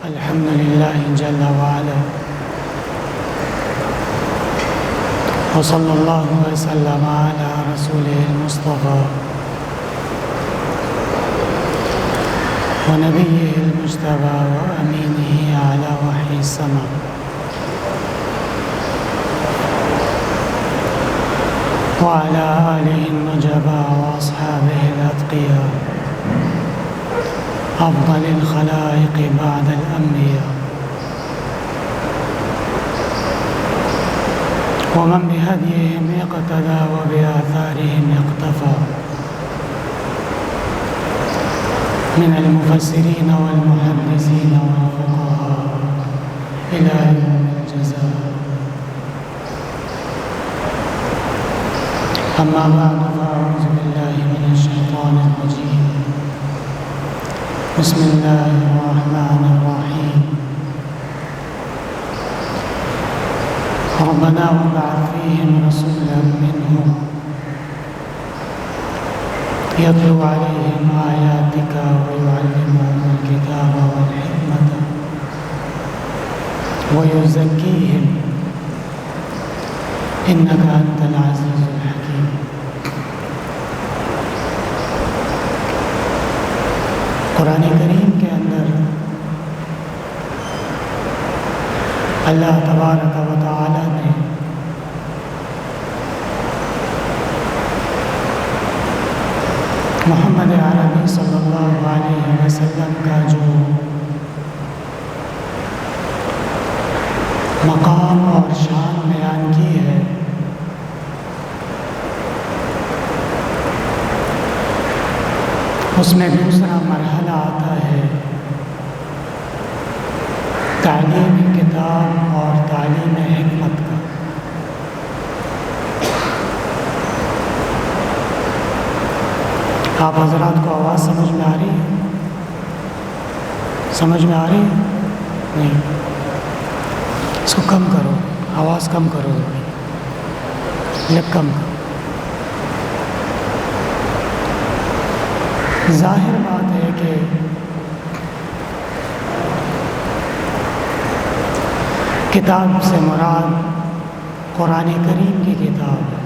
الحمد لله جل وعلا، وصلى الله وسلم على رسوله المصطفى ونبيه المجتبى وأمينه على وحي السماء، وعلى آله النجباء وأصحابه الأتقياء، أفضل الخلائق بعد الأنبياء، ومن بهديهم اقتدى وبآثارهم اقتفى، من المفسرين والمحدثين والفقهاء إلى يوم الجزاء. أما بعد، فأعوذ بالله من الشيطان الرجيم. بسم الله الرحمن الرحيم. ربنا وابعث فيهم رسولا منهم يتلو عليهم آياتك ويعلمهم الكتاب والحكمة ويزكيهم إنك أنت العزيز الحكيم. قرآن کریم کے اندر اللہ تبارک و تعالی نے محمد عربی صلی اللہ علیہ وسلم کا جو مقام اور شان بیان کی ہے، اس میں دوسرا مرحلہ آتا ہے تعلیم کتاب اور تعلیم حکمت کا۔ آپ حضرات کو آواز سمجھ میں آ رہی ہے؟ سمجھ میں آ رہی ہے؟ نہیں، اس کو کم کرو، آواز کم کرو، کم کرو۔ ظاہر بات ہے کہ کتاب سے مراد قرآن کریم کی کتاب ہے۔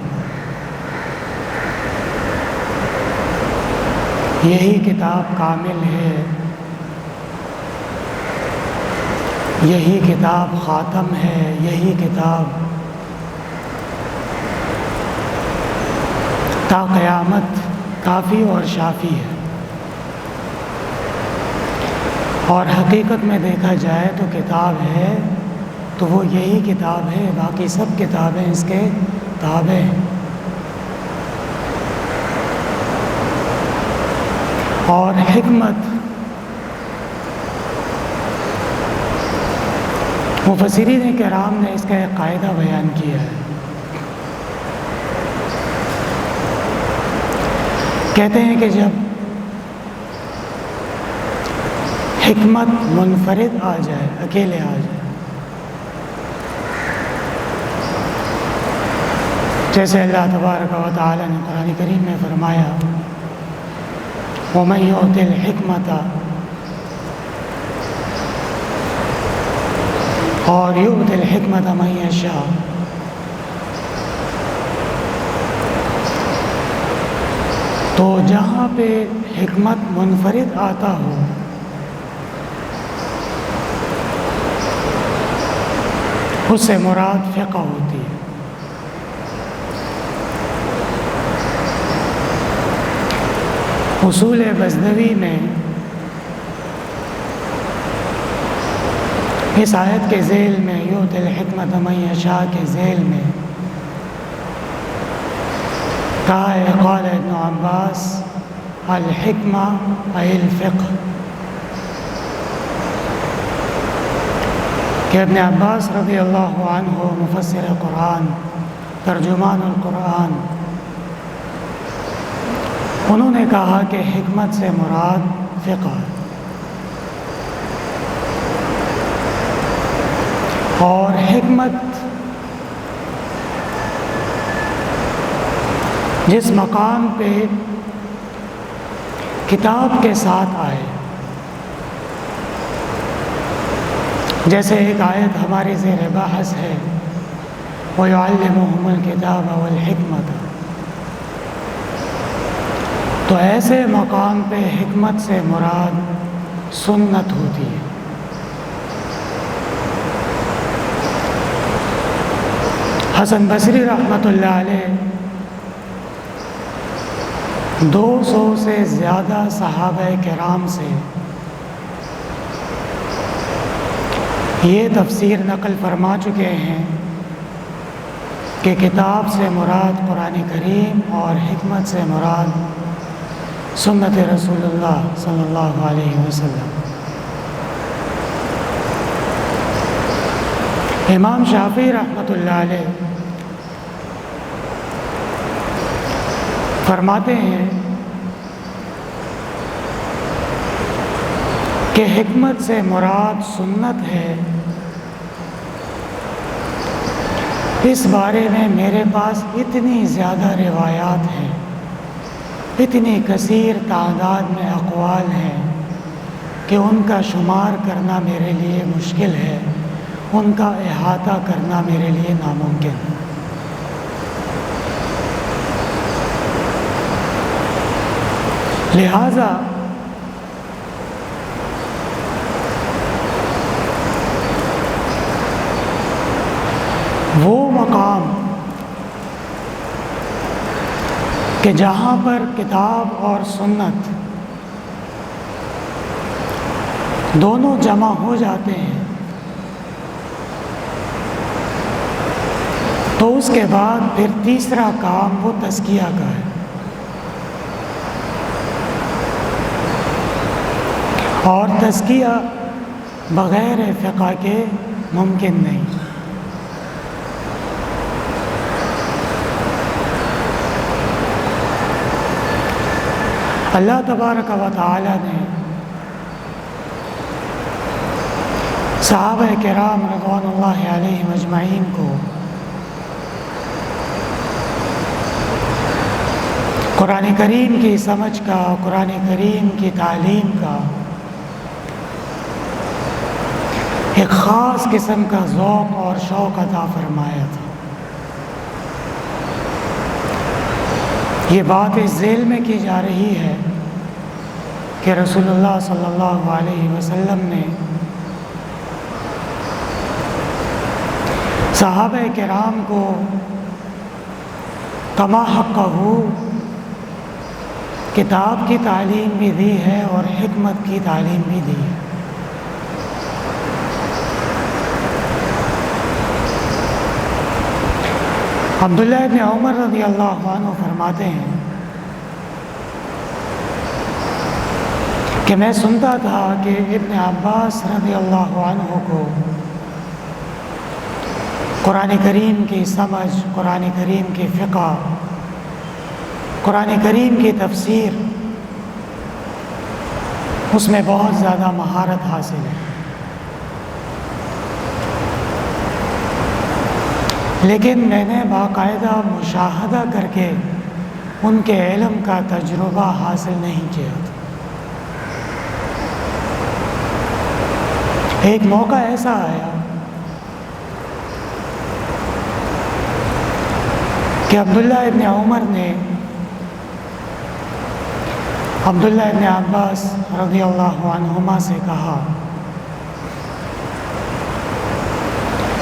یہی کتاب کامل ہے، یہی کتاب خاتم ہے، یہی کتاب تا قیامت کافی اور شافی ہے۔ اور حقیقت میں دیکھا جائے تو کتاب ہے تو وہ یہی کتاب ہے، باقی سب کتابیں اس کے تابع ہیں۔ اور حکمت، مفسرین کرام نے اس کا ایک قاعدہ بیان کیا ہے۔ کہتے ہیں کہ جب حکمت منفرد آ جائے، اکیلے آ جائے، جیسے اللہ تبارک و تعالی نے قرآن کریم میں فرمایا وَمَن يُؤْتِ الْحِكْمَةَ، اور يُؤْتِ الْحِكْمَةَ مَن يَشَاءُ، تو جہاں پہ حکمت منفرد آتا ہو اس سے مراد فقہ ہوتی ہے۔ اصول غزنوی میں اس آیت کے ذیل میں یؤتی الحکمت من یشاء کے ذیل میں کہا ہے قال ابن عباس الحکمہ ای الفقہ، کہ ابن عباس رضی اللہ عنہ مفسر قرآن، ترجمان القرآن، انہوں نے کہا کہ حکمت سے مراد فقہ ہے، اور حکمت جس مقام پہ کتاب کے ساتھ آئے جیسے ایک آیت ہماری زیر بحث ہے وَيُعَلِّمُهُمُ الْكِتَابَ وَالْحِكْمَةَ، تو ایسے مقام پہ حکمت سے مراد سنت ہوتی ہے۔ حسن بصری رحمۃ اللہ علیہ 200 سے زیادہ صحابہ کرام سے یہ تفسیر نقل فرما چکے ہیں کہ کتاب سے مراد قرآن کریم اور حکمت سے مراد سنت رسول اللہ صلی اللہ علیہ وسلم۔ امام شافعی رحمۃ اللہ علیہ فرماتے ہیں کہ حکمت سے مراد سنت ہے، اس بارے میں میرے پاس اتنی زیادہ روایات ہیں، اتنی کثیر تعداد میں اقوال ہیں کہ ان کا شمار کرنا میرے لیے مشکل ہے، ان کا احاطہ کرنا میرے لیے ناممکن ہے۔ لہذا وہ مقام کہ جہاں پر کتاب اور سنت دونوں جمع ہو جاتے ہیں، تو اس کے بعد پھر تیسرا کام وہ تزکیہ کا ہے، اور تزکیہ بغیر فقہ کے ممکن نہیں۔ اللہ تبارک و تعالی نے صحابہ کرام رضوان اللہ علیہم اجمعین کو قرآن کریم کی سمجھ کا، قرآن کریم کی تعلیم کا ایک خاص قسم کا ذوق اور شوق عطا فرمایا تھا۔ یہ بات اس ذیل میں کی جا رہی ہے کہ رسول اللہ صلی اللہ علیہ وسلم نے صحابہ کرام کو کما حقہ کتاب کی تعلیم بھی دی ہے اور حکمت کی تعلیم بھی دی ہے۔ عبداللہ ابن عمر رضی اللہ عنہ فرماتے ہیں کہ میں سنتا تھا کہ ابن عباس رضی اللہ عنہ کو قرآن کریم کی سمجھ، قرآن کریم کی فقہ، قرآن کریم کی تفسیر، اس میں بہت زیادہ مہارت حاصل ہے، لیکن میں نے باقاعدہ مشاہدہ کر کے ان کے علم کا تجربہ حاصل نہیں کیا تھا۔ ایک موقع ایسا آیا کہ عبداللہ ابن عمر نے عبداللہ ابن عباس رضی اللہ عنہما سے کہا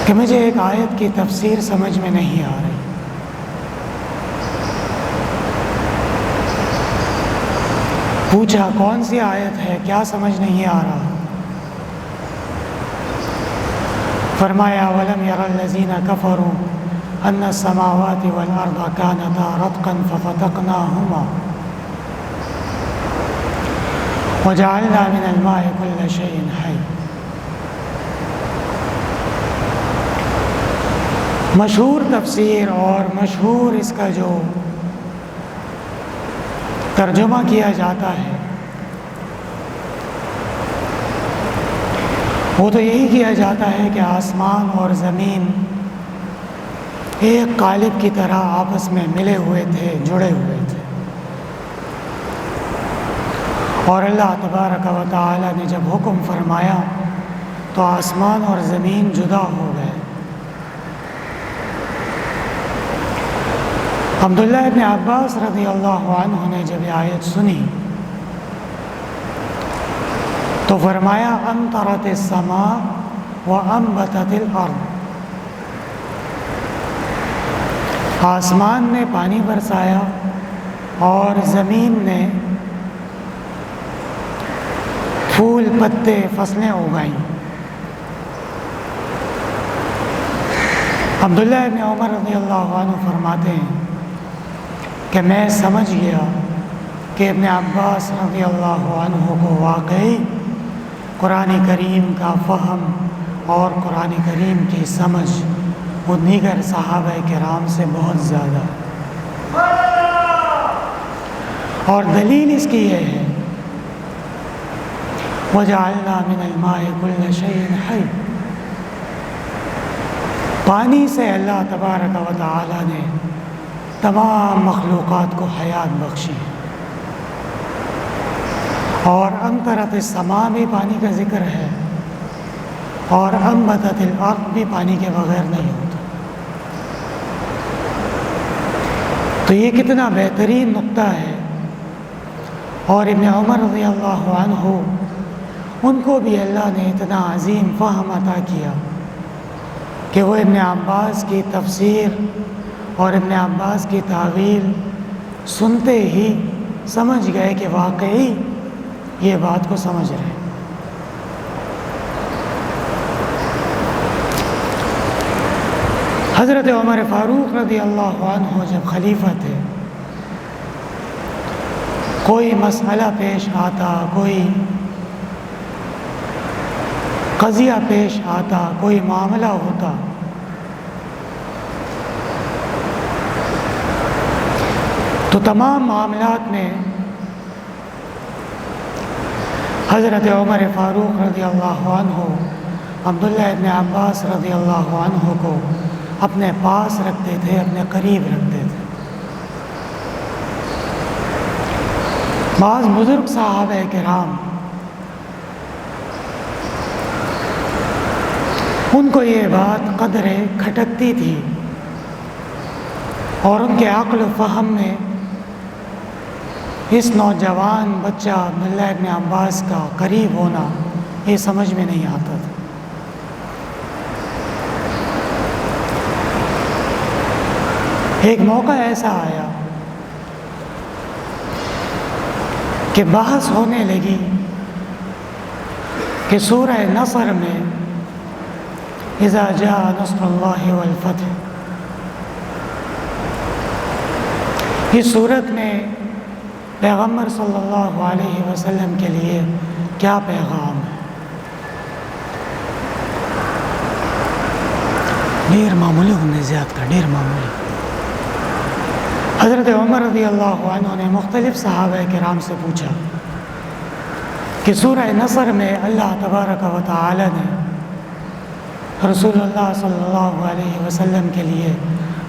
کہ مجھے ایک آیت کی تفسیر سمجھ میں نہیں آ رہی، پوچھا کون سی آیت ہے، کیا سمجھ نہیں آ رہا؟ فرمایا وَلَمْ يَرَ الَّذِينَ كَفَرُوا أَنَّ السَّمَاوَاتِ وَالْأَرْضَ كَانَتَا رَتْقًا فَفَتَقْنَاهُمَا وَجَعَلْنَا مِنَ الْمَاءِ كُلَّ شَيْءٍ حَيٍّ۔ مشہور تفسیر اور مشہور اس کا جو ترجمہ کیا جاتا ہے وہ تو یہی کیا جاتا ہے کہ آسمان اور زمین ایک قالب کی طرح آپس میں ملے ہوئے تھے، جڑے ہوئے تھے، اور اللہ تبارک و تعالی نے جب حکم فرمایا تو آسمان اور زمین جدا ہو گئے۔ عبداللہ ابن عباس رضی اللہ عنہ نے جب یہ آیت سنی تو فرمایا امطرت السماء وانبتت الارض، آسمان نے پانی برسایا اور زمین نے پھول پتے فصلیں اگائیں۔ عبداللہ ابن عمر رضی اللہ عنہ فرماتے ہیں کہ میں سمجھ گیا کہ ابن عباس رضی اللہ عنہ کو واقعی قرآن کریم کا فہم اور قرآن کریم کی سمجھ وہ دیگر صحابہ کرام سے بہت زیادہ ہے، اور دلیل اس کی یہ ہے وَجَعَلْنَا مِنَ الْمَاءِ كُلَّ شَيْءٍ حَيٍّ، پانی سے اللہ تبارک و تعالی نے تمام مخلوقات کو حیات بخشی ہے۔ اور امطرت السماء بھی پانی کا ذکر ہے، اور انبتت الارض بھی پانی کے بغیر نہیں ہوتا۔ تو یہ کتنا بہترین نقطہ ہے، اور ابن عمر رضی اللہ عنہ ان کو بھی اللہ نے اتنا عظیم فہم عطا کیا کہ وہ ابن عباس کی تفسیر اور ابن عباس کی تعویل سنتے ہی سمجھ گئے کہ واقعی یہ بات کو سمجھ رہے ہیں۔ حضرت عمر فاروق رضی اللہ عنہ جب خلیفہ تھے، کوئی مسئلہ پیش آتا، کوئی قضیہ پیش آتا، کوئی معاملہ ہوتا، تو تمام معاملات میں حضرت عمر فاروق رضی اللہ عنہ عبداللہ ابن عباس رضی اللہ عنہ کو اپنے پاس رکھتے تھے، اپنے قریب رکھتے تھے۔ بعض بزرگ صحابہ کرام ان کو یہ بات قدرے کھٹکتی تھی، اور ان کے عقل و فہم میں اس نوجوان بچہ عبداللہ ابن عباس کا قریب ہونا یہ سمجھ میں نہیں آتا تھا۔ ایک موقع ایسا آیا کہ بحث ہونے لگی کہ سورہ نصر میں اذا جاء نصر اللہ والفتح، اس صورت میں پیغمبر صلی اللہ علیہ وسلم کے لیے کیا پیغام ہے؟ ڈیر معمولی ہونے زیادہ کا ڈیر معمولی۔ حضرت عمر رضی اللہ عنہ نے مختلف صحابہ کرام سے پوچھا کہ سورہ نصر میں اللہ تبارک و تعالی نے رسول اللہ صلی اللہ علیہ وسلم کے لیے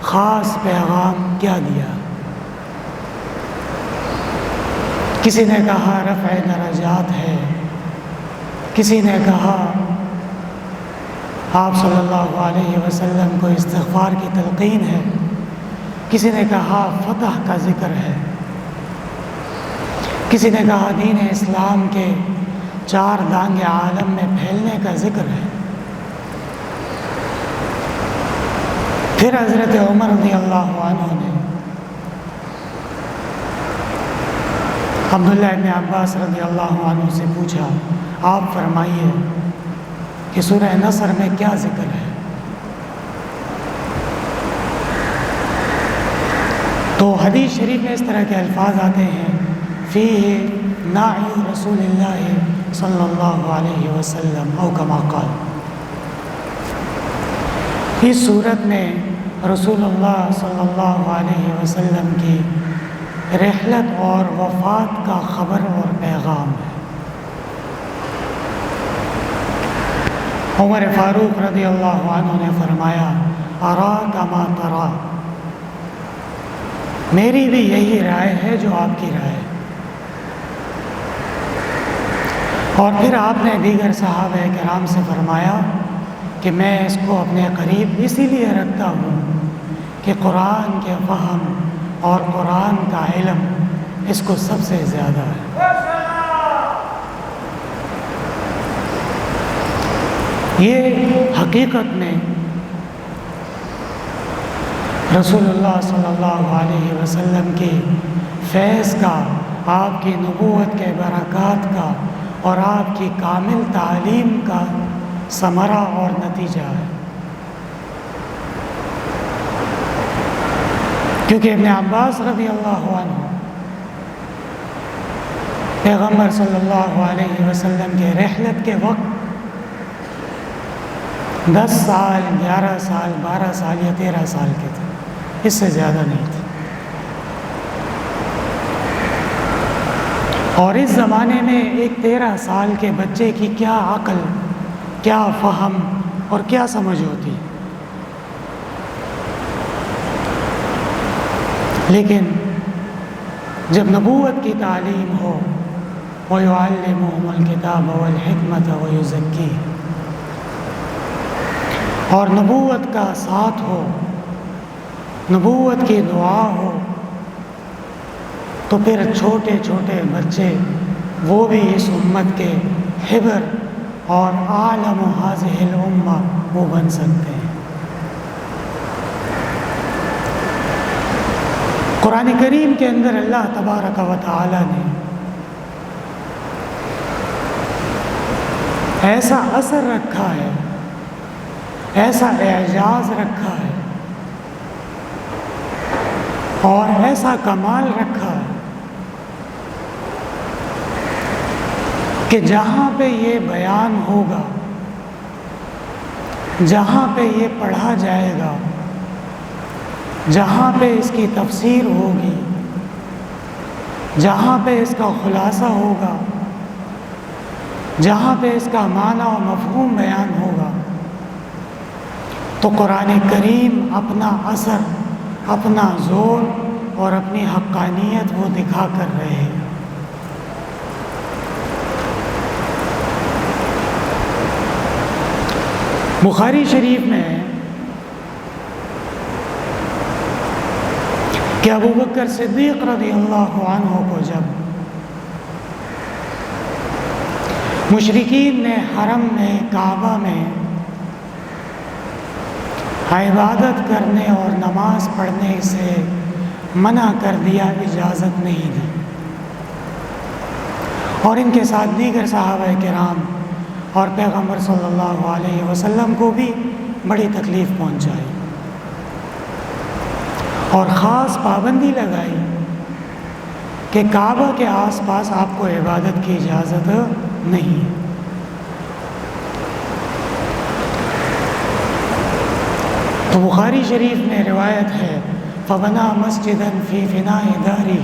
خاص پیغام کیا دیا؟ کسی نے کہا رفع درجات ہے، کسی نے کہا آپ صلی اللہ علیہ وسلم کو استغفار کی تلقین ہے، کسی نے کہا فتح کا ذکر ہے، کسی نے کہا دین اسلام کے 4 دانگ عالم میں پھیلنے کا ذکر ہے۔ پھر حضرت عمر رضی اللہ عنہ نے عبداللہ ابن عباس رضی اللہ عنہ سے پوچھا آپ فرمائیے کہ سورہ نصر میں کیا ذکر ہے؟ تو حدیث شریف میں اس طرح کے الفاظ آتے ہیں فیہ نعی رسول اللہ صلی اللہ علیہ وسلم او کما قال، اس صورت میں رسول اللہ صلی اللہ علیہ وسلم کی رحلت اور وفات کا خبر اور پیغام ہے۔ عمر فاروق رضی اللہ عنہ نے فرمایا اراک ما ترا، میری بھی یہی رائے ہے جو آپ کی رائے ہے۔ اور پھر آپ نے دیگر صحابہ کرام سے فرمایا کہ میں اس کو اپنے قریب اسی لیے رکھتا ہوں کہ قرآن کے فہم اور قرآن کا علم اس کو سب سے زیادہ ہے۔ یہ حقیقت میں رسول اللہ صلی اللہ علیہ وسلم کی فیض کا، آپ کی نبوت کے برکات کا اور آپ کی کامل تعلیم کا ثمرہ اور نتیجہ ہے۔ کیونکہ ابن عباس رضی اللہ عنہ پیغمبر صلی اللہ علیہ وسلم کے رحلت کے وقت 10 سال 11 سال 12 سال یا 13 سال کے تھے، اس سے زیادہ نہیں تھے۔ اور اس زمانے میں ایک 13 سال کے بچے کی کیا عقل، کیا فہم اور کیا سمجھ ہوتی، لیکن جب نبوت کی تعلیم ہو، وَيُعَلِّمُهُمُ الْكِتَابَ وَالْحِكْمَةَ وَيُزَكِّيهِمْ، اور نبوت کا ساتھ ہو، نبوت کی دعا ہو، تو پھر چھوٹے چھوٹے بچے وہ بھی اس امت کے حبر اور عالم هذه الامہ وہ بن سکتے ہیں۔ قرآن کریم کے اندر اللہ تبارک و تعالی نے ایسا اثر رکھا ہے، ایسا اعجاز رکھا ہے اور ایسا کمال رکھا ہے کہ جہاں پہ یہ بیان ہوگا، جہاں پہ یہ پڑھا جائے گا، جہاں پہ اس کی تفسیر ہوگی، جہاں پہ اس کا خلاصہ ہوگا، جہاں پہ اس کا معنی و مفہوم بیان ہوگا، تو قرآن کریم اپنا اثر، اپنا زور اور اپنی حقانیت وہ دکھا کر رہے ہیں۔ بخاری شریف میں ہے کہ ابو بکر صدیق رضی اللہ عنہ کو جب مشرکین نے حرم میں، کعبہ میں عبادت کرنے اور نماز پڑھنے سے منع کر دیا، اجازت نہیں دی، اور ان کے ساتھ دیگر صحابہ کرام اور پیغمبر صلی اللہ علیہ وسلم کو بھی بڑی تکلیف پہنچائی اور خاص پابندی لگائی کہ کعبہ کے آس پاس آپ کو عبادت کی اجازت نہیں۔ تو بخاری شریف میں روایت ہے فبنا مسجدا فی فناء دارہ،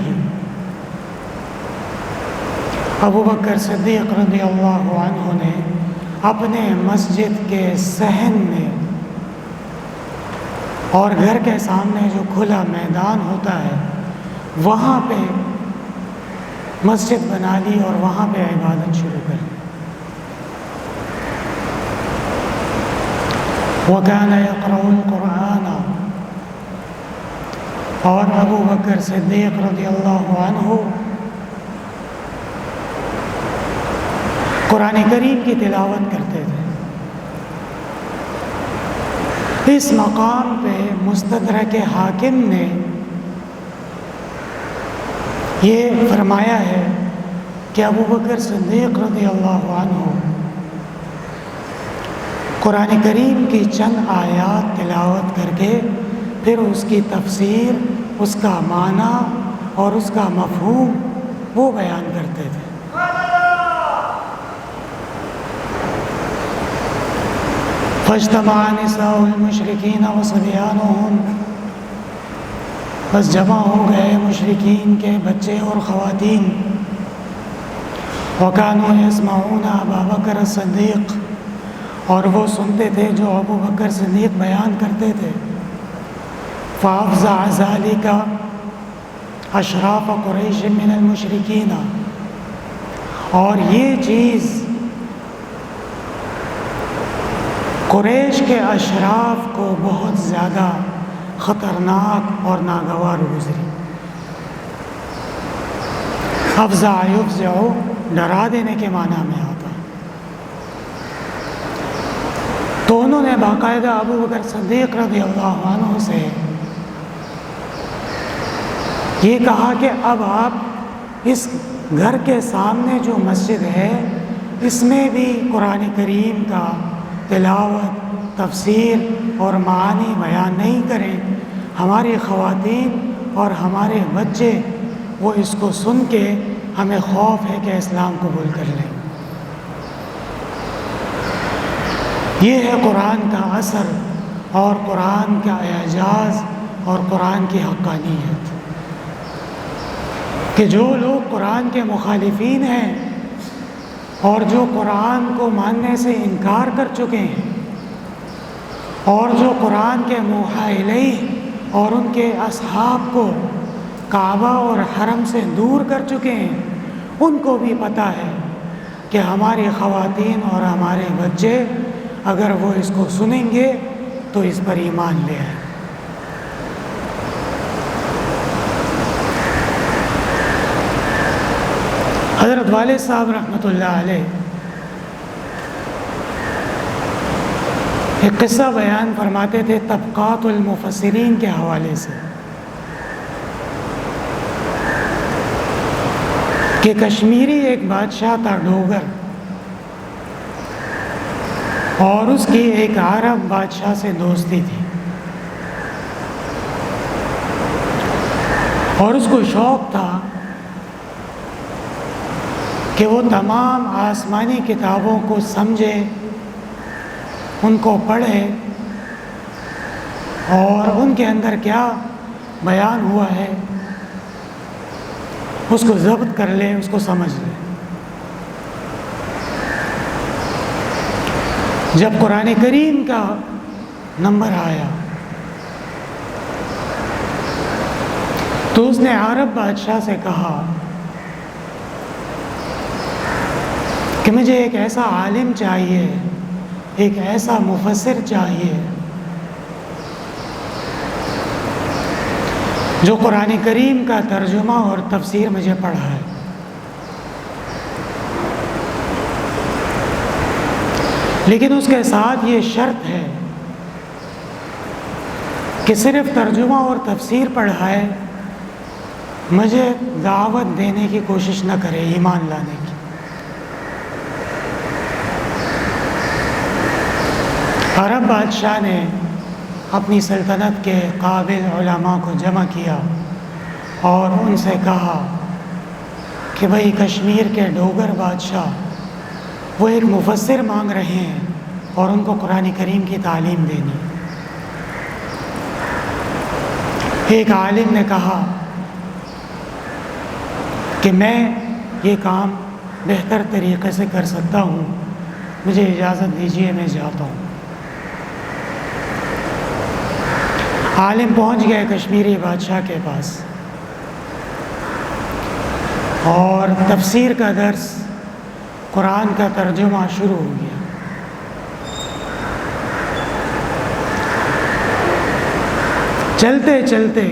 ابو بکر صدیق رضی اللہ عنہ نے اپنے مسجد کے صحن میں اور گھر کے سامنے جو کھلا میدان ہوتا ہے وہاں پہ مسجد بنا لی اور وہاں پہ عبادت شروع کر دی۔ وَكَانَ يَقْرَأُ الْقُرْآنَ، اور ابو بکر صدیق رضی اللہ عنہ قرآن کریم کی تلاوت کرتے تھے۔ اس مقام پہ مستدرک حاکم نے یہ فرمایا ہے کہ ابو بکر صدیق رضی اللہ عنہ قرآن کریم کی چند آیات تلاوت کر کے پھر اس کی تفسیر، اس کا معنی اور اس کا مفہوم وہ بیان کرتے تھے۔ فاجتمع نساء المشرکین وصبیانہم، بس جمع ہو گئے مشرکین کے بچے اور خواتین، وکانوا یسمعون ابا بکر الصدیق، اور وہ سنتے تھے جو ابو بکر صدیق بیان کرتے تھے۔ فافزع ذلك اشراف قریش من المشرکین، اور یہ چیز قریش کے اشراف کو بہت زیادہ خطرناک اور ناگوار گزری۔ افزع یفزع ڈرا دینے کے معنی میں آتا ہے۔ تو انہوں نے باقاعدہ ابو بکر صدیق رضی اللہ عنہ سے یہ کہا کہ اب آپ اس گھر کے سامنے جو مسجد ہے اس میں بھی قرآن کریم کا تلاوت، تفسیر اور معانی بیان نہیں کریں۔ ہماری خواتین اور ہمارے بچے وہ اس کو سن کے ہمیں خوف ہے کہ اسلام قبول کر لیں۔ یہ ہے قرآن کا اثر اور قرآن کا اعجاز اور قرآن کی حقانیت، کہ جو لوگ قرآن کے مخالفین ہیں اور جو قرآن کو ماننے سے انکار کر چکے ہیں اور جو قرآن کے موحی الیہ اور ان کے اصحاب کو کعبہ اور حرم سے دور کر چکے ہیں، ان کو بھی پتہ ہے کہ ہماری خواتین اور ہمارے بچے اگر وہ اس کو سنیں گے تو اس پر ایمان لے آئیں۔ حضرت والد صاحب رحمۃ اللہ علیہ ایک قصہ بیان فرماتے تھے طبقات المفسرین کے حوالے سے، کہ کشمیری ایک بادشاہ تھا ڈوگر، اور اس کی ایک عرب بادشاہ سے دوستی تھی، اور اس کو شوق تھا کہ وہ تمام آسمانی کتابوں کو سمجھے، ان کو پڑھے اور ان کے اندر کیا بیان ہوا ہے اس کو ضبط کر لے، اس کو سمجھ لے۔ جب قرآن کریم کا نمبر آیا تو اس نے عرب بادشاہ سے کہا کہ مجھے ایک ایسا عالم چاہیے، ایک ایسا مفسر چاہیے جو قرآن کریم کا ترجمہ اور تفسیر مجھے پڑھائے۔ لیکن اس کے ساتھ یہ شرط ہے کہ صرف ترجمہ اور تفسیر پڑھائے، مجھے دعوت دینے کی کوشش نہ کرے ایمان لانے کی۔ عرب بادشاہ نے اپنی سلطنت کے قابل علماء کو جمع کیا اور ان سے کہا کہ بھئی کشمیر کے ڈوگر بادشاہ وہ ایک مفسر مانگ رہے ہیں اور ان کو قرآن کریم کی تعلیم دینی۔ ایک عالم نے کہا کہ میں یہ کام بہتر طریقے سے کر سکتا ہوں، مجھے اجازت دیجیے میں جاتا ہوں۔ عالم پہنچ گئے کشمیری بادشاہ کے پاس اور تفسیر کا درس، قرآن کا ترجمہ شروع ہو گیا۔ چلتے چلتے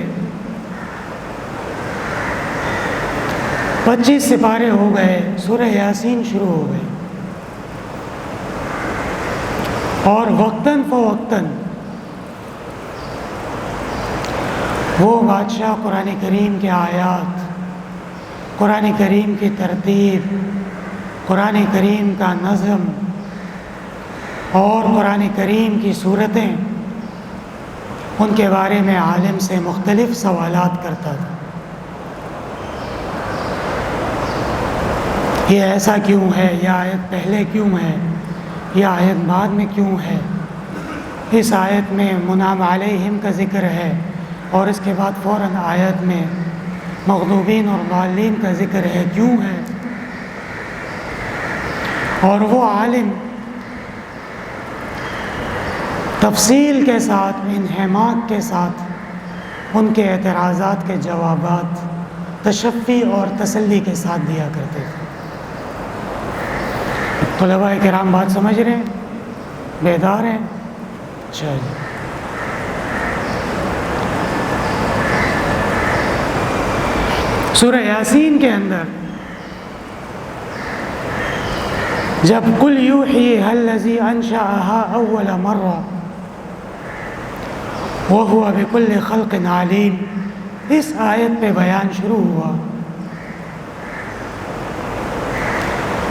25 سپارے ہو گئے، سورہ یاسین شروع ہو گئی، اور وقتاً فوقتاً وہ بادشاہ قرآن کریم کے آیات، قرآن کریم کی ترتیب، قرآن کریم کا نظم اور قرآن کریم کی صورتیں، ان کے بارے میں عالم سے مختلف سوالات کرتا تھا۔ یہ ایسا کیوں ہے؟ یہ آیت پہلے کیوں ہے؟ یہ آیت بعد میں کیوں ہے؟ اس آیت میں منعم علیہم کا ذکر ہے اور اس کے بعد فوراً آیت میں مغضوبین اور ضالین کا ذکر ہے، کیوں ہے؟ اور وہ عالم تفصیل کے ساتھ، انہماک کے ساتھ ان کے اعتراضات کے جوابات تشفی اور تسلی کے ساتھ دیا کرتے تھے۔ طلباء کرام بات سمجھ رہے ہیں؟ بیدار ہیں؟ اچھا جی۔ سورہ یاسین کے اندر جب قل یوحییھا الذی انشأھا اول مرہ وہو بکل خلق علیم، اس آیت پہ بیان شروع ہوا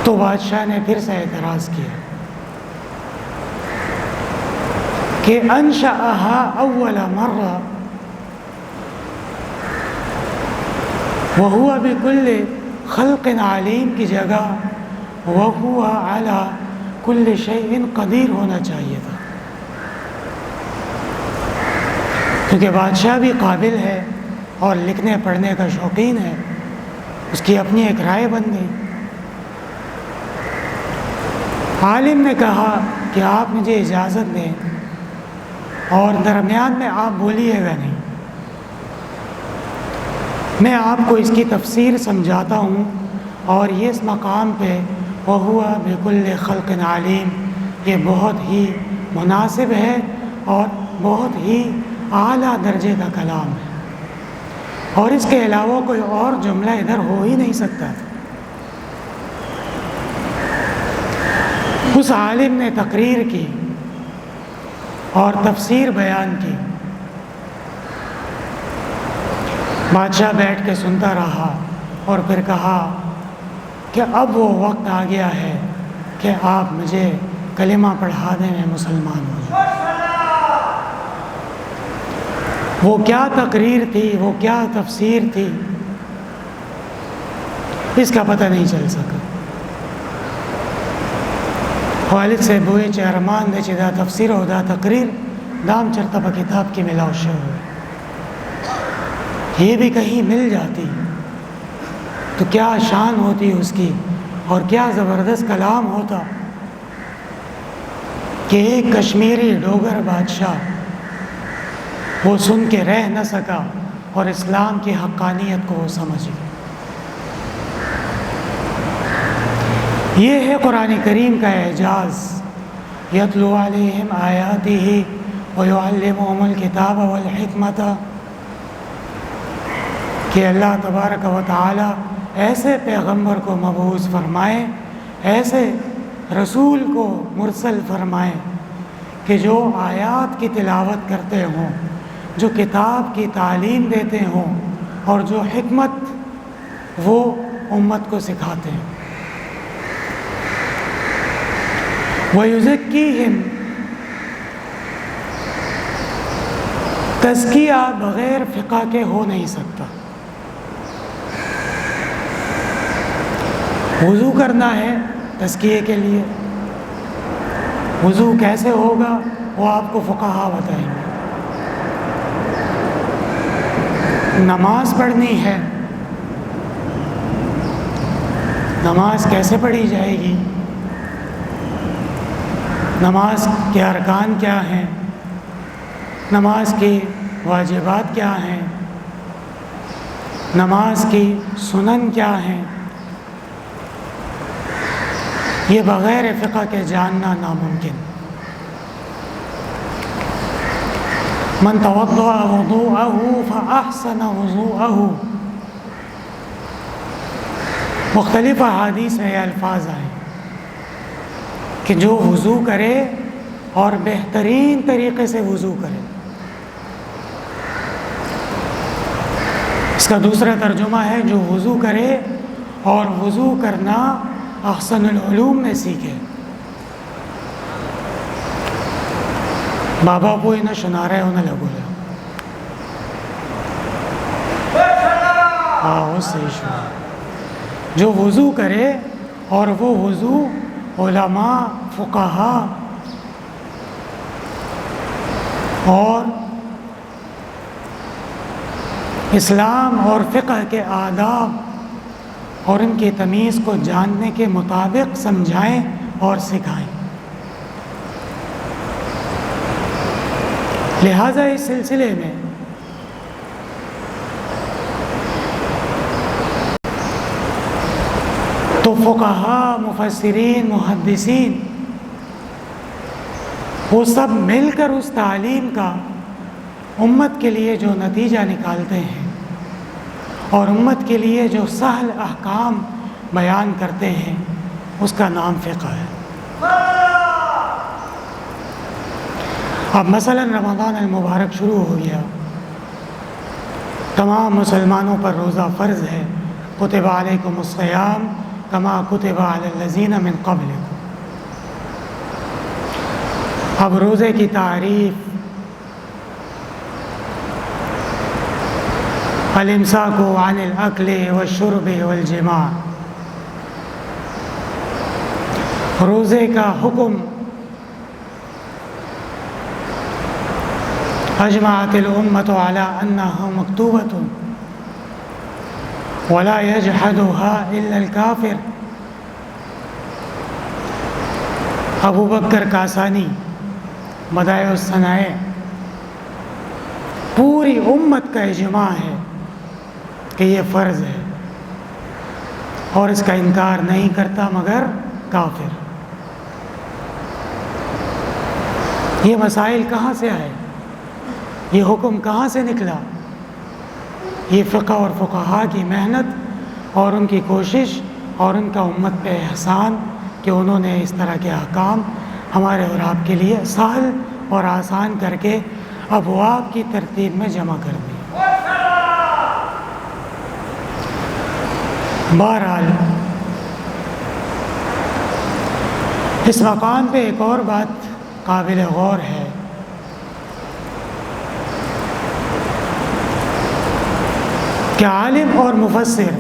تو بادشاہ نے پھر سے اعتراض کیا کہ انشأھا اول مرہ وہو بکل خلق علیم کی جگہ وہو علی کل شیء قدیر ہونا چاہیے تھا، کیونکہ بادشاہ بھی قابل ہے اور لکھنے پڑھنے کا شوقین ہے، اس کی اپنی ایک رائے بن گئی۔ عالم نے کہا کہ آپ مجھے اجازت دیں اور درمیان میں آپ بولیے گا نہیں، میں آپ کو اس کی تفسیر سمجھاتا ہوں، اور یہ اس مقام پہ وہو بکل خلق علیم یہ بہت ہی مناسب ہے اور بہت ہی اعلیٰ درجے کا کلام ہے، اور اس کے علاوہ کوئی اور جملہ ادھر ہو ہی نہیں سکتا۔ اس عالم نے تقریر کی اور تفسیر بیان کی، بادشاہ بیٹھ کے سنتا رہا اور پھر کہا کہ اب وہ وقت آ گیا ہے کہ آپ مجھے کلمہ پڑھا دیں، میں مسلمان ہو جاؤں۔ وہ کیا تقریر تھی، وہ کیا تفسیر تھی، اس کا پتہ نہیں چل سکا۔ والد سے بوئے چہرمان دے چدا تفسیر ہو دا تقریر دام چرتا پا کتاب کی ملاو شو ہوئے، یہ بھی کہیں مل جاتی تو کیا شان ہوتی اس کی، اور کیا زبردست کلام ہوتا کہ ایک کشمیری ڈوگر بادشاہ وہ سن کے رہ نہ سکا اور اسلام کی حقانیت کو وہ سمجھ گیا۔ یہ ہے قرآن کریم کا اعجاز، یتلو علیہم آیاتہ ویعلمہم الکتاب والحکمت، کہ اللہ تبارک و تعالی ایسے پیغمبر کو مبعوث فرمائے، ایسے رسول کو مرسل فرمائے کہ جو آیات کی تلاوت کرتے ہوں، جو کتاب کی تعلیم دیتے ہوں، اور جو حکمت وہ امت کو سکھاتے ہیں۔ وَيُزَكِّيهِمْ، تزکیہ بغیر فقہ کے ہو نہیں سکتا۔ وضو کرنا ہے تزکیے کے لیے، وضو کیسے ہوگا وہ آپ کو فقہا بتائیں گے۔ نماز پڑھنی ہے، نماز کیسے پڑھی جائے گی، نماز کے ارکان کیا ہیں، نماز کی واجبات کیا ہیں، نماز کی سنن کیا ہیں، یہ بغیر فقہ کے جاننا ناممکن۔ من توضأ وضوءه فأحسن وضوءه، مختلف احادیث میں یہ الفاظ آئے کہ جو وضو کرے اور بہترین طریقے سے وضو کرے۔ اس کا دوسرا ترجمہ ہے جو وضو کرے اور وضو کرنا احسن العلوم میں سیکھے۔ بابا پوئی نہ شنارے ہونے لگو وہ صحیح شو، جو وضو کرے اور وہ وضو علماء، فقہا اور اسلام اور فقہ کے آداب اور ان کی تمیز کو جاننے کے مطابق سمجھائیں اور سکھائیں۔ لہٰذا اس سلسلے میں تو فقہا، مفسرین، محدثین، وہ سب مل کر اس تعلیم کا امت کے لیے جو نتیجہ نکالتے ہیں اور امت کے لیے جو سہل احکام بیان کرتے ہیں، اس کا نام فقہ ہے۔ اب مثلا رمضان المبارک شروع ہو گیا، تمام مسلمانوں پر روزہ فرض ہے، کتب علیکم الصیام کما کتب علی الذین من قبلکم۔ اب روزے کی تعریف، الامساک عن الاکل والشرب والجماع، روزے کا حکم، اجمعت الامۃ علی انها مکتوبۃ ولا یجحدها الا الکافر۔ ابو بکر کاسانی، مدائع الصنائع، پوری امت کا اجماع ہے کہ یہ فرض ہے اور اس کا انکار نہیں کرتا مگر کافر۔ یہ مسائل کہاں سے آئے؟ یہ حکم کہاں سے نکلا؟ یہ فقہ اور فقہا کی محنت اور ان کی کوشش اور ان کا امت پہ احسان کہ انہوں نے اس طرح کے احکام ہمارے اور آپ کے لیے سہل اور آسان کر کے ابواب کی ترتیب میں جمع کر دی۔ بہرحال اس مقام پہ ایک اور بات قابل غور ہے کہ عالم اور مفسر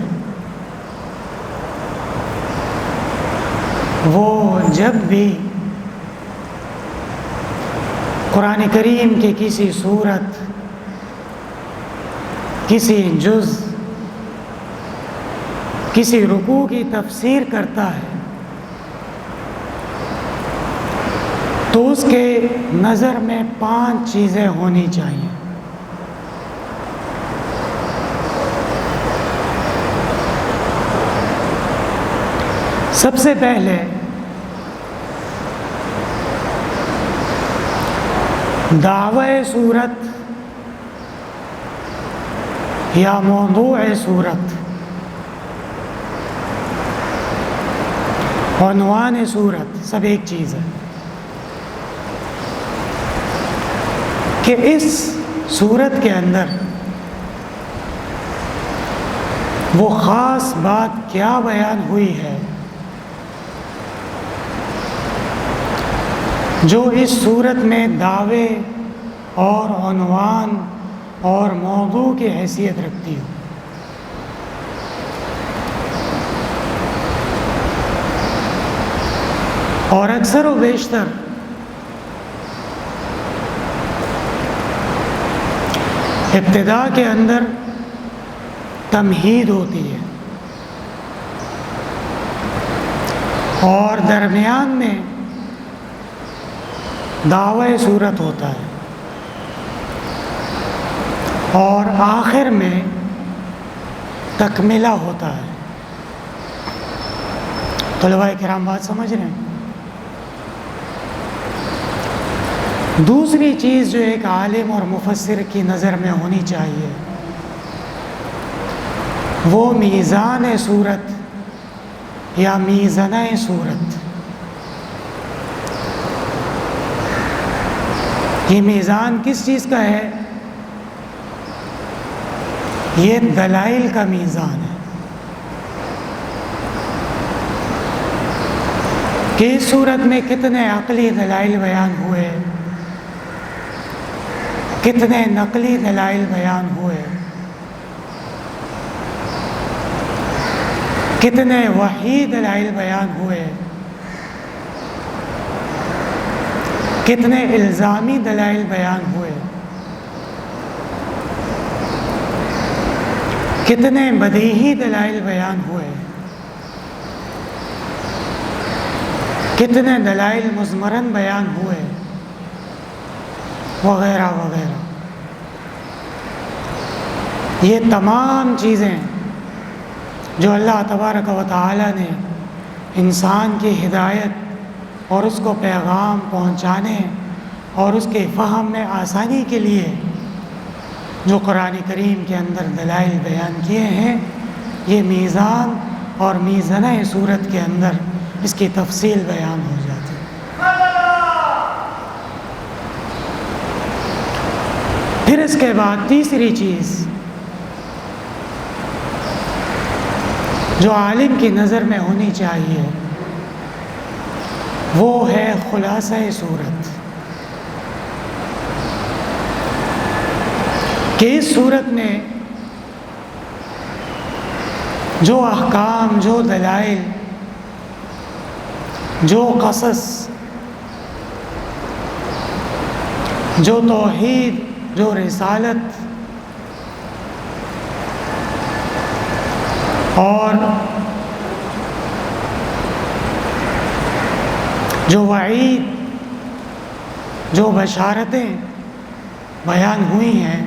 وہ جب بھی قرآن کریم کی کسی سورت، کسی جز، کسی رکوع کی تفسیر کرتا ہے تو اس کے نظر میں 5 چیزیں ہونی چاہیے۔ سب سے پہلے دعوی صورت یا موضوع صورت، عنوان صورت، سب ایک چیز ہے کہ اس صورت کے اندر وہ خاص بات کیا بیان ہوئی ہے جو اس صورت میں دعوے اور عنوان اور موضوع کی حیثیت رکھتی ہو۔ اور اکثر و بیشتر ابتدا کے اندر تمہید ہوتی ہے اور درمیان میں دعوی صورت ہوتا ہے اور آخر میں تکملہ ہوتا ہے۔ طلباء کرام بات سمجھ رہے ہیں؟ دوسری چیز جو ایک عالم اور مفسر کی نظر میں ہونی چاہیے وہ میزان صورت یا میزنہ صورت۔ یہ میزان کس چیز کا ہے؟ یہ دلائل کا میزان ہے کہ اس صورت میں کتنے عقلی دلائل بیان ہوئے، کتنے نقلی دلائل بیان ہوئے، کتنے وحی دلائل بیان ہوئے، کتنے الزامی دلائل بیان ہوئے، کتنے بدیہی دلائل بیان ہوئے، کتنے دلائل مضمرن بیان ہوئے، وغیرہ وغیرہ۔ یہ تمام چیزیں جو اللہ تبارک و تعالی نے انسان کی ہدایت اور اس کو پیغام پہنچانے اور اس کے فہم میں آسانی کے لیے جو قرآن کریم کے اندر دلائل بیان کیے ہیں، یہ میزان اور میزنہ صورت کے اندر اس کی تفصیل بیان ہو جاتی ہے۔ پھر اس کے بعد تیسری چیز جو عالم کی نظر میں ہونی چاہیے وہ ہے خلاصہ صورت، کہ اس صورت میں جو احکام، جو دلائل، جو قصص، جو توحید، جو رسالت اور جو وعید، جو بشارتیں بیان ہوئی ہیں،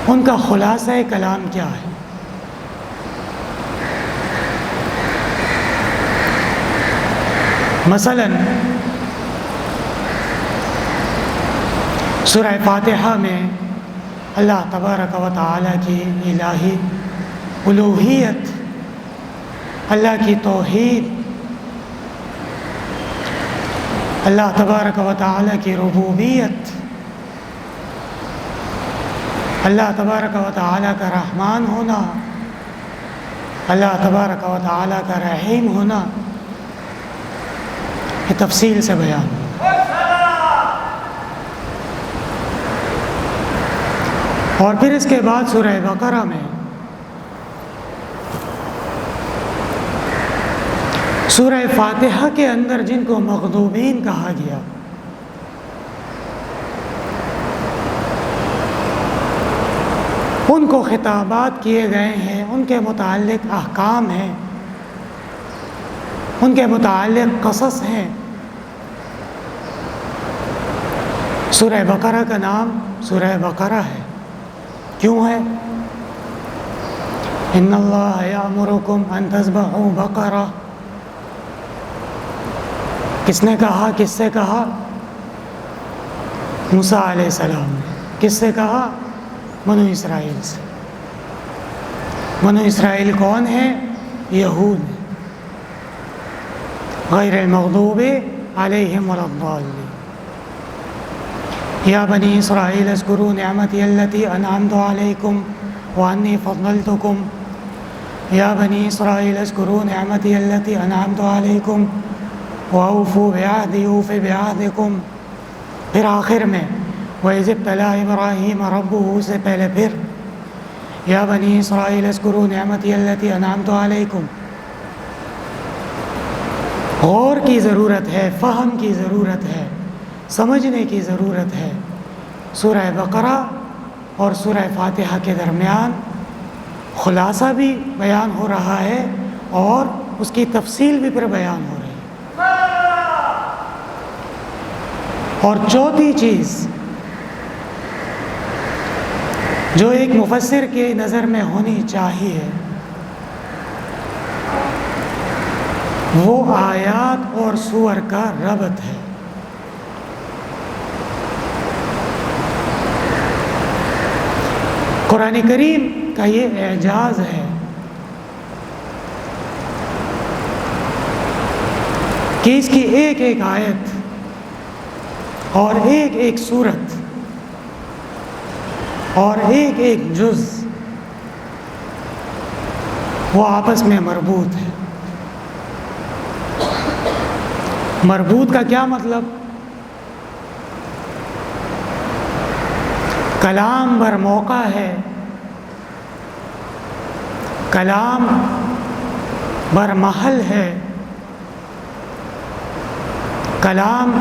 ان کا خلاصہ کلام کیا ہے؟ مثلاً سورہ فاتحہ میں اللہ تبارک و تعالیٰ کی الہی الوہیت، اللہ کی توحید، اللہ تبارک و تعالیٰ کی ربوبیت، اللہ تبارک و تعالیٰ کا رحمان ہونا، اللہ تبارک و تعالیٰ کا رحیم ہونا، یہ تفصیل سے بیان ہو۔ اور پھر اس کے بعد سورہ بقرہ میں سورہ فاتحہ کے اندر جن کو مغضوبین کہا گیا، ان کو خطابات کیے گئے ہیں، ان کے متعلق احکام ہیں، ان کے متعلق قصص ہیں۔ سورہ بقرہ کا نام سورہ بقرہ ہے، کیوں ہے؟ ان اللہ یامرکم ان تذبحوا بقرہ، کس نے کہا؟ کس سے کہا؟ موسیٰ علیہ السلام نے۔ کس سے کہا؟ بنو اسرائیل سے۔ بنو اسرائیل کون ہیں؟ یہود، غیر المغضوب علیہم ولا الضالین۔ یا بنی اسرائیل اذکروا نعمتی التی انعمت علیکم وانی فضلتکم، یا بنی اسرائیل اذکروا نعمتی التی انعمت علیکم وَأَوْفُوا بِعَهْدِي أُوفِ بِعَهْدِكُمْ۔ پھر آخر میں وَإِذِ ابْتَلَىٰ إِبْرَاهِيمَ رَبُّهُ سے پہلے پھر یا بنی اسرائیل اذکروا نعمتی التی انعمت علیکم۔ غور کی ضرورت ہے، فہم کی ضرورت ہے، سمجھنے کی ضرورت ہے۔ سورہ بقرہ اور سورہ فاتحہ کے درمیان خلاصہ بھی بیان ہو رہا ہے اور اس کی تفصیل بھی پھر بیان ہو رہی ہے۔ اور چوتھی چیز جو ایک مفسر کی نظر میں ہونی چاہیے وہ آیات اور سور کا ربط ہے۔ قرآن کریم کا یہ اعجاز ہے کہ اس کی ایک ایک آیت اور ایک ایک سورت اور ایک ایک جز وہ آپس میں مربوط ہے۔ مربوط کا کیا مطلب؟ کلام بر موقع ہے، کلام بر محل ہے، کلام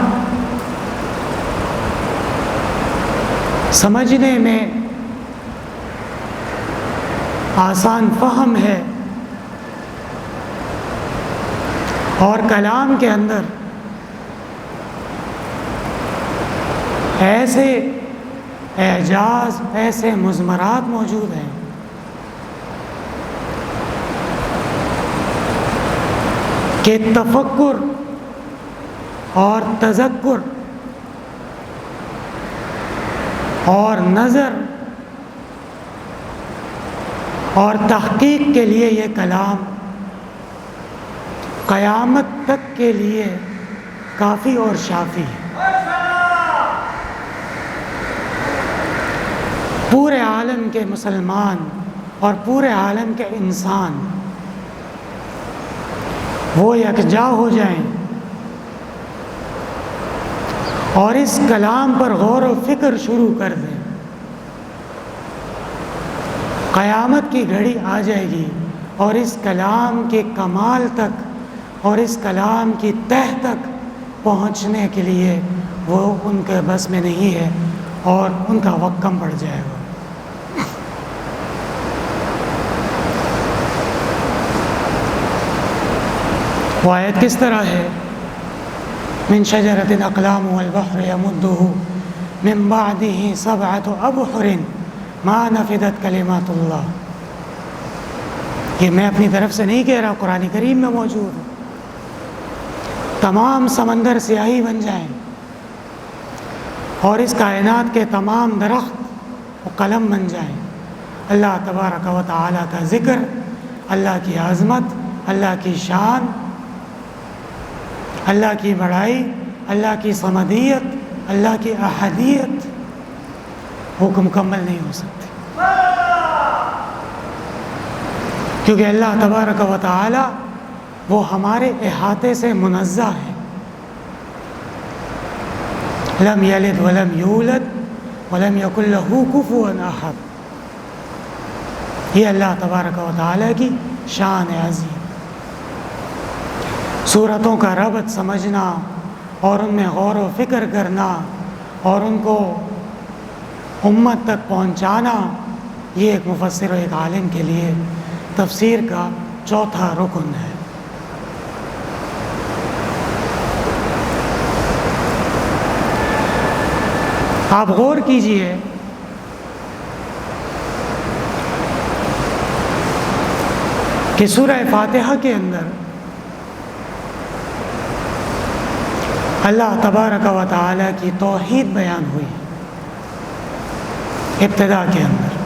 سمجھنے میں آسان فہم ہے، اور کلام کے اندر ایسے اعجاز، ایسے مضمرات موجود ہیں کہ تفکر اور تذکر اور نظر اور تحقیق کے لیے یہ کلام قیامت تک کے لیے کافی اور شافی ہے۔ پورے عالم کے مسلمان اور پورے عالم کے انسان وہ یکجا ہو جائیں اور اس کلام پر غور و فکر شروع کر دیں، قیامت کی گھڑی آ جائے گی اور اس کلام کے کمال تک اور اس کلام کی تہ تک پہنچنے کے لیے وہ ان کے بس میں نہیں ہے اور ان کا وقت کم پڑ جائے گا۔ وہ آیت کس طرح ہے؟ من شجرۃ اقلام والبحر یمدہ من بعدہ سبعۃ ابحر ما نفدت کلمات اللہ۔ یہ میں اپنی طرف سے نہیں کہہ رہا، قرآن کریم میں موجود ہے۔ تمام سمندر سیاہی بن جائیں اور اس کائنات کے تمام درخت و قلم بن جائیں، اللہ تبارک و تعالیٰ کا ذکر، اللہ کی عظمت، اللہ کی شان، اللہ کی بڑائی، اللہ کی صمدیت، اللہ کی احدیت وہ مکمل نہیں ہو سکتی، کیونکہ اللہ تبارک و تعالی وہ ہمارے احاطے سے منزہ ہے۔ لم یلد ولم یولد ولم یکن لہ کفوا احد، یہ اللہ تبارک و تعالی کی شان عظیم۔ صورتوں کا ربط سمجھنا اور ان میں غور و فکر کرنا اور ان کو امت تک پہنچانا، یہ ایک مفسر و ایک عالم کے لیے تفسیر کا چوتھا رکن ہے۔ آپ غور کیجئے کہ سورہ فاتحہ کے اندر اللہ تبارک و تعالی کی توحید بیان ہوئی ابتدا کے اندر،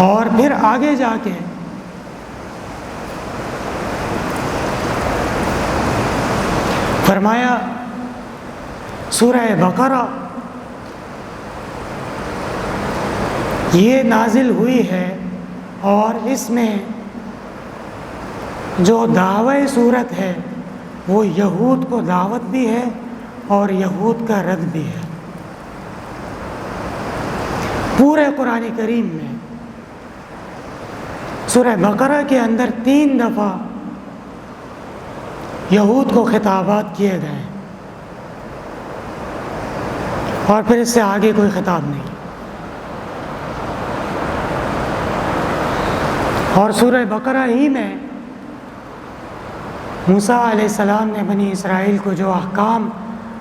اور پھر آگے جا کے فرمایا سورہ بقرہ یہ نازل ہوئی ہے اور اس میں جو دعوی صورت ہے وہ یہود کو دعوت بھی ہے اور یہود کا رد بھی ہے۔ پورے قرآن کریم میں سورہ بقرہ کے اندر 3 دفعہ یہود کو خطابات کیے گئے اور پھر اس سے آگے کوئی خطاب نہیں۔ اور سورہ بقرہ ہی میں موسیٰ علیہ السلام نے بنی اسرائیل کو جو احکام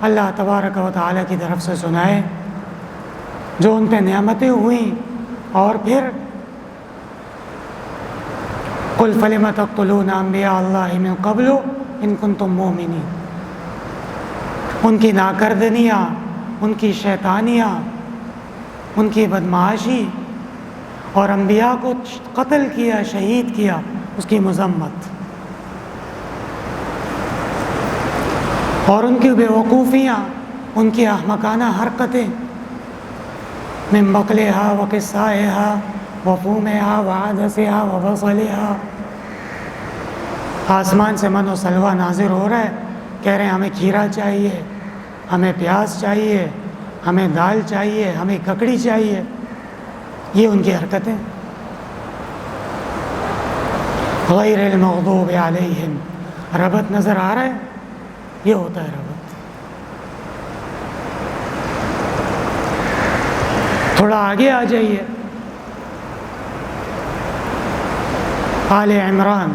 اللہ تبارک و تعالیٰ کی طرف سے سنائے، جو ان پہ نعمتیں ہوئیں، اور پھر قُلْ فَلِمَ تَقْتُلُونَ أَنْبِيَاءَ اللَّهِ مِنْ قَبْلُ إِن كُنتُم مُؤْمِنِينَ، ان کی ناکردنیاں، ان کی شیطانیاں، ان کی بدمعاشی اور انبیاء کو قتل کیا، شہید کیا، اس کی مذمت، اور ان کی بے وقوفیاں، ان کی احمقانہ حرکتیں، من بقلها وقصائها وفومها وعدسها وبصلها، آسمان سے من و سلوہ نازل ہو رہا ہے، کہہ رہے ہیں ہمیں کھیرا چاہیے، ہمیں پیاز چاہیے، ہمیں دال چاہیے، ہمیں ککڑی چاہیے، یہ ان کی حرکتیں۔ غیر المغضوب علیہم، ربط نظر آ رہا ہے؟ یہ ہوتا ہے ربط۔ تھوڑا آگے آ جائیے، آل عمران،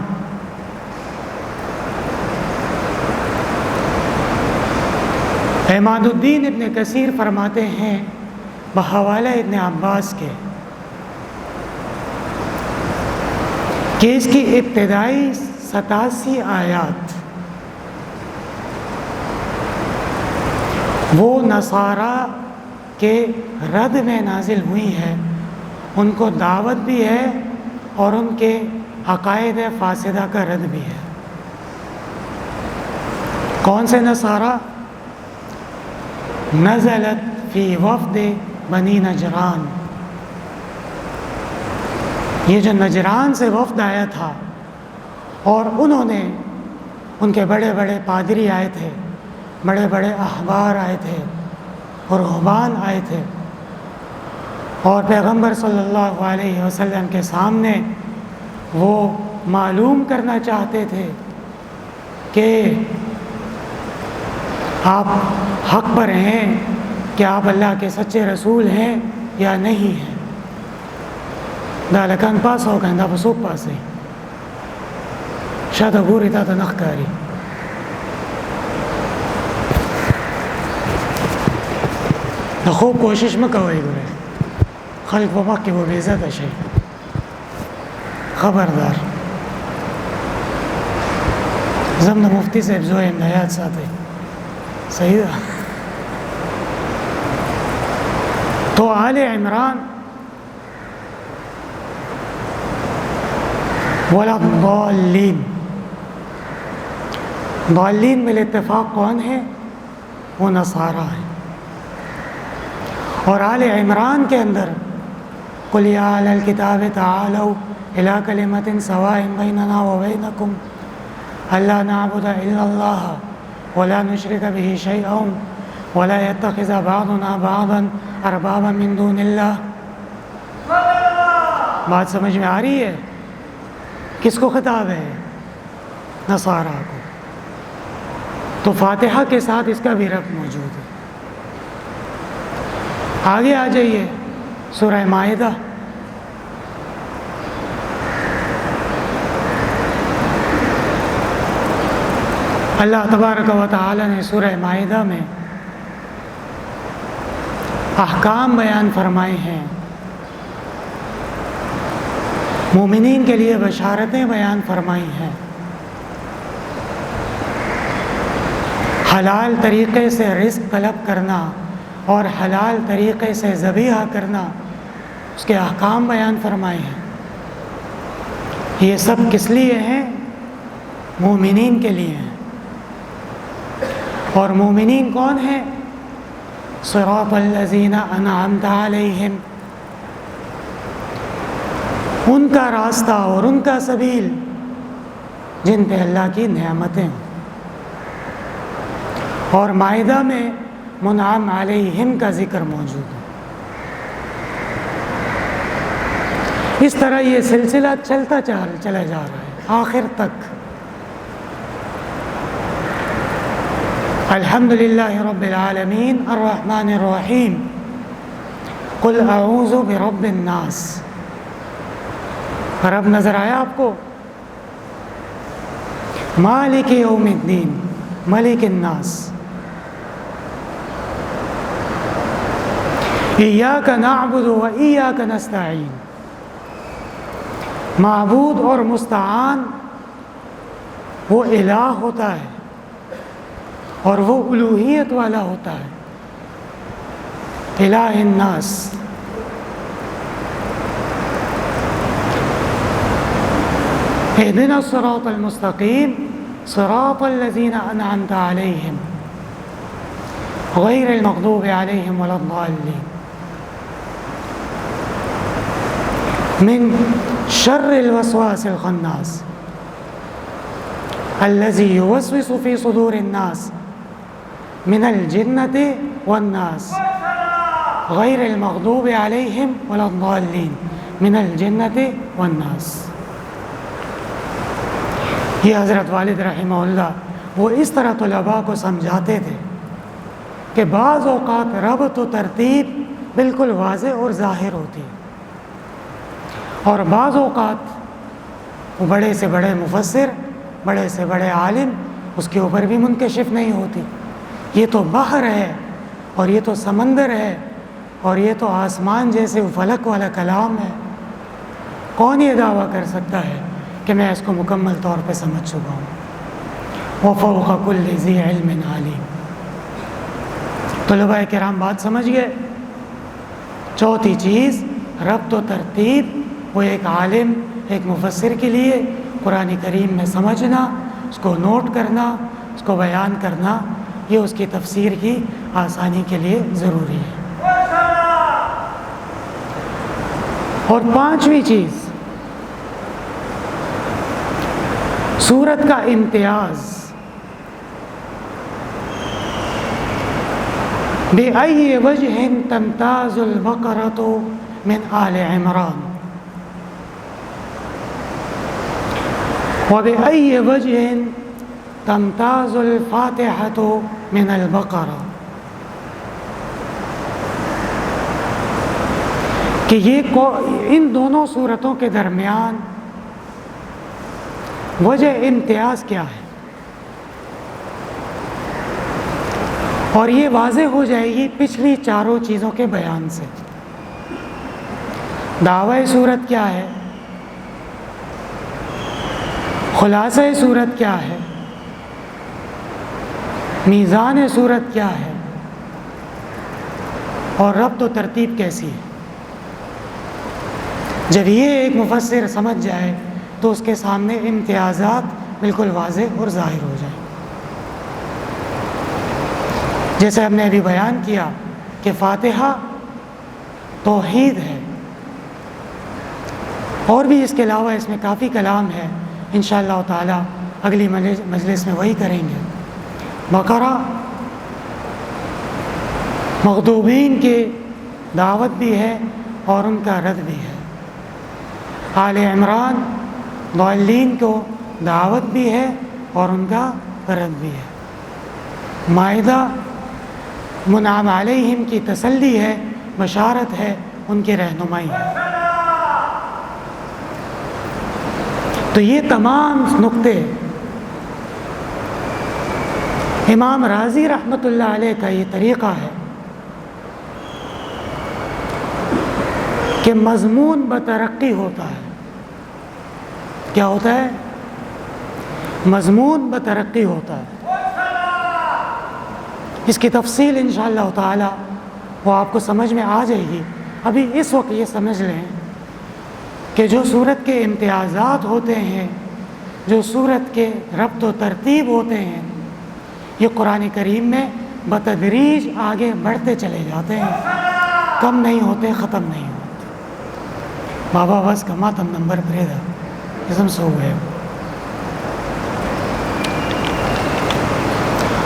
عماد الدین ابن کثیر فرماتے ہیں بحوالہ ابن عباس کے کہ اس کی ابتدائی 87 آیات وہ نصارہ کے رد میں نازل ہوئی ہے، ان کو دعوت بھی ہے اور ان کے عقائد فاسدہ کا رد بھی ہے۔ کون سے نصارہ؟ نزلت فی وفد بنی نجران، یہ جو نجران سے وفد آیا تھا اور انہوں نے، ان کے بڑے بڑے پادری آئے تھے، بڑے بڑے احبار آئے تھے اور رہبان آئے تھے، اور پیغمبر صلی اللہ علیہ وسلم کے سامنے وہ معلوم کرنا چاہتے تھے کہ آپ حق پر ہیں، کہ آپ اللہ کے سچے رسول ہیں یا نہیں ہیں۔ دالکان پاس ہو گئے، دا بسوک پاس ہے شاید گوری تا نخکاری دا خوب کوشش مکوئی گورے خلق و مخ کی وہ بیزت ہے، خبردار زمن مفتی صاحب زوئے امدایات ساتھ ہے، صحیح دا۔ تو آل عمران ولا الضالین، ضالین بالاتفاق کون ہے؟ وہ نصارہ ہے۔ اور آل عمران کے اندر قل یا اہل الکتاب تعالوا الی کلمۃ سواء بیننا وبینکم الا نعبد الا اللہ ولا نشرک به شیئا ولا يتخذ بعضنا بعضا اربابا من دون اللہ۔ بات سمجھ میں آ رہی ہے؟ کس کو خطاب ہے؟ نصارہ کو۔ تو فاتحہ کے ساتھ اس کا بھی ربط موجود ہے۔ آگے آ جائیے سورہ مائدہ، اللہ تبارک و تعالی نے سورہ مائدہ میں احکام بیان فرمائے ہیں، مومنین کے لیے بشارتیں بیان فرمائی ہیں، حلال طریقے سے رزق طلب کرنا اور حلال طریقے سے ذبیحہ کرنا، اس کے احکام بیان فرمائے ہیں۔ یہ سب کس لیے ہیں؟ مومنین کے لیے ہیں۔ اور مومنین کون ہیں؟ صراط الذین انعمت علیہم، ان کا راستہ اور ان کا سبیل جن پہ اللہ کی نعمتیں ہوں۔ اور مائدہ میں منعم علیہم کا ذکر موجود ہے۔ اس طرح یہ سلسلہ چلتا چلا جا رہا ہے آخر تک۔ الحمدللہ رب العالمین الرحمن الرحیم قل اعوذ برب الناس۔ رب نظر آیا آپ کو؟ مالک یوم الدین، ملک الناس۔ ایاک نعبد و ایاک نستعین، معبود اور مستعان وہ الہ ہوتا ہے اور وہ الوہیت والا ہوتا ہے، الہ الناس۔ اہدنا الصراط المستقیم صراط الذین انعمت علیہم غیر المغضوب علیہم ولا الضالین۔ من شر الوسواس الخناس الذي يوسوس في صدور الناس من الجنة والناس غير المغضوب عليهم ولا الضالين من الجنة والناس۔ یہ حضرت والد رحمہ اللہ وہ اس طرح طلباء کو سمجھاتے تھے کہ بعض اوقات ربط و ترتیب بالکل واضح اور ظاہر ہوتی ہے، اور بعض اوقات وہ بڑے سے بڑے مفسر، بڑے سے بڑے عالم اس کے اوپر بھی منکشف نہیں ہوتی۔ یہ تو بحر ہے اور یہ تو سمندر ہے اور یہ تو آسمان جیسے فلک والا کلام ہے۔ کون یہ دعویٰ کر سکتا ہے کہ میں اس کو مکمل طور پہ سمجھ چکا ہوں. وَفَوْقَ كُلِّ ذِي عِلْمٍ عَلِيمٍ. طلباء کرام بات سمجھ گئے. چوتھی چیز ربط و ترتیب، وہ ایک عالم، ایک مفسر کے لیے قرآن کریم میں سمجھنا، اس کو نوٹ کرنا، اس کو بیان کرنا، یہ اس کی تفسیر کی آسانی کے لیے ضروری ہے. اور پانچویں چیز، سورت کا امتیاز. بِأَيِّ وَجْهٍ تَمْتَازُ الْبَقَرَةُ مِنْ آلِ عِمْرَانَ وَبِأَيِّ وَجْهٍ تَمْتَازُ الْفَاتِحَةُ مِنَ الْبَقَرَةِ. کہ ان دونوں صورتوں کے درمیان وجہ امتیاز کیا ہے، اور یہ واضح ہو جائے گی پچھلی چاروں چیزوں کے بیان سے. دعوی صورت کیا ہے، خلاصہ صورت کیا ہے، میزان صورت کیا ہے، اور ربط و ترتیب کیسی ہے. جب یہ ایک مفسر سمجھ جائے تو اس کے سامنے امتیازات بالکل واضح اور ظاہر ہو جائیں. جیسے ہم نے ابھی بیان کیا کہ فاتحہ توحید ہے، اور بھی اس کے علاوہ اس میں کافی کلام ہے، انشاءاللہ تعالی اگلی مجلس میں وہی کریں گے. بقرہ مغضوبین کی دعوت بھی ہے اور ان کا رد بھی ہے. آل عمران ضالین کو دعوت بھی ہے اور ان کا رد بھی ہے. مائدہ منعم علیہم کی تسلی ہے، بشارت ہے، ان کی رہنمائی ہے. تو یہ تمام نقطے امام راضی رحمۃ اللہ علیہ کا یہ طریقہ ہے کہ مضمون بترقی ہوتا ہے. کیا ہوتا ہے؟ مضمون بترقی ہوتا ہے. اس کی تفصیل انشاءاللہ تعالی وہ آپ کو سمجھ میں آ جائے گی. ابھی اس وقت یہ سمجھ لیں کہ جو صورت کے امتیازات ہوتے ہیں، جو صورت کے ربط و ترتیب ہوتے ہیں، یہ قرآن کریم میں بتدریج آگے بڑھتے چلے جاتے ہیں، کم نہیں ہوتے، ختم نہیں ہوتے. بابا بس کا ماتم نمبر پریدا اسم سو گئے.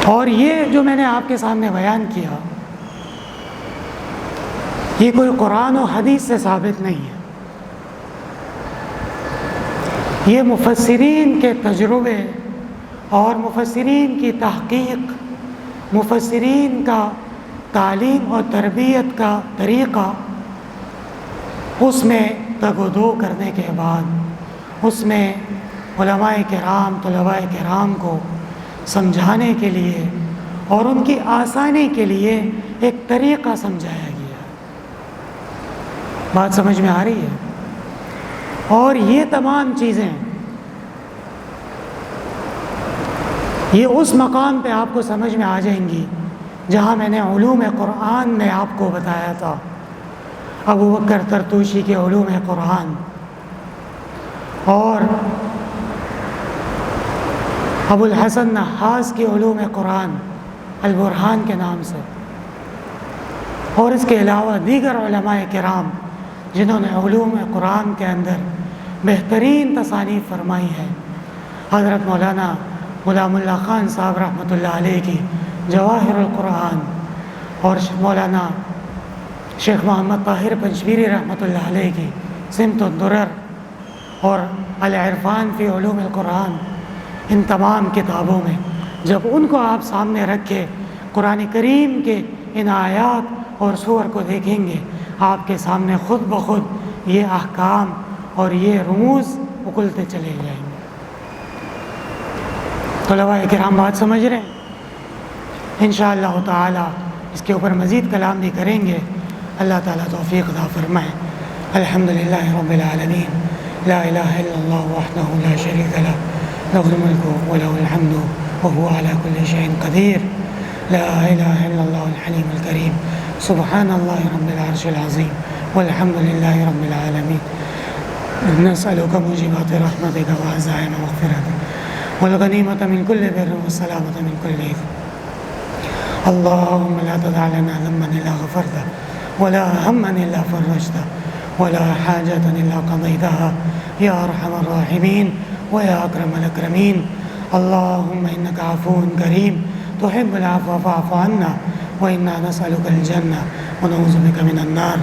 اور یہ جو میں نے آپ کے سامنے بیان کیا، یہ کوئی قرآن و حدیث سے ثابت نہیں ہے. یہ مفسرین کے تجربے اور مفسرین کی تحقیق، مفسرین کا تعلیم اور تربیت کا طریقہ، اس میں تگ و دو کرنے کے بعد اس میں علماء کرام، طلباء کرام کو سمجھانے کے لیے اور ان کی آسانی کے لیے ایک طریقہ سمجھایا گیا. بات سمجھ میں آ رہی ہے؟ اور یہ تمام چیزیں یہ اس مقام پہ آپ کو سمجھ میں آ جائیں گی جہاں میں نے علوم قرآن میں آپ کو بتایا تھا. ابو بکر ترتوشی کے علوم قرآن اور ابو الحسن نحاس کے علوم قرآن البرہان کے نام سے، اور اس کے علاوہ دیگر علماء کرام جنہوں نے علوم قرآن کے اندر بہترین تصانیف فرمائی ہیں. حضرت مولانا غلام اللہ خان صاحب رحمۃ اللہ علیہ کی جواہر القرآن، اور مولانا شیخ محمد طاہر پنجبیری رحمۃ اللہ علیہ کی سمت الدرر اور العرفان فی علوم القرآن. ان تمام کتابوں میں جب ان کو آپ سامنے رکھ کے قرآن کریم کے ان آیات اور سور کو دیکھیں گے، آپ کے سامنے خود بخود یہ احکام اور یہ رموز اکلتے چلے جائیں گے. طلباء کرام بات سمجھ رہے ہیں؟ انشاءاللہ تعالی اس کے اوپر مزید کلام بھی کریں گے. اللہ تعالیٰ توفیق عطا فرمائے. الحمدللہ رب العالمین. لا الہ الا اللہ وحدہ لا شریک لہ لہ الملک ولہ الحمد وهو على كل شيء قدیر. لا الہ الا اللہ الحلیم الکریم. سبحان اللہ رب العرش العظیم والحمد للہ رب العالمین. نسألك موجبات رحمتك وعزائم مغفرتك والغنیمة من كل بر والسلامة من كل إثم. اللهم لا تدع لنا ذنبا إلا غفرته ولا هما إلا فرجته ولا حاجة إلا قضيتها يا أرحم الراحمين ويا أكرم الأكرمين. اللهم إنك عفو كريم تحب العفو فاعف عنا وإنا نسألك الجنة ونعوذ بك من النار.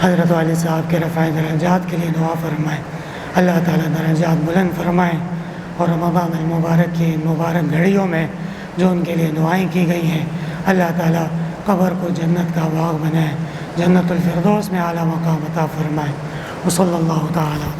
حضرت علی صاحب کے رفع درجات کے لیے دعا فرمائیں. اللہ تعالیٰ درجات بلند فرمائیں اور رمضان المبارک کی مبارک گھڑیوں میں جو ان کے لیے دعائیں کی گئی ہیں اللہ تعالیٰ قبر کو جنت کا باغ بنائے, جنت الفردوس میں اعلیٰ مقام عطا فرمائے. وصلی اللہ تعالیٰ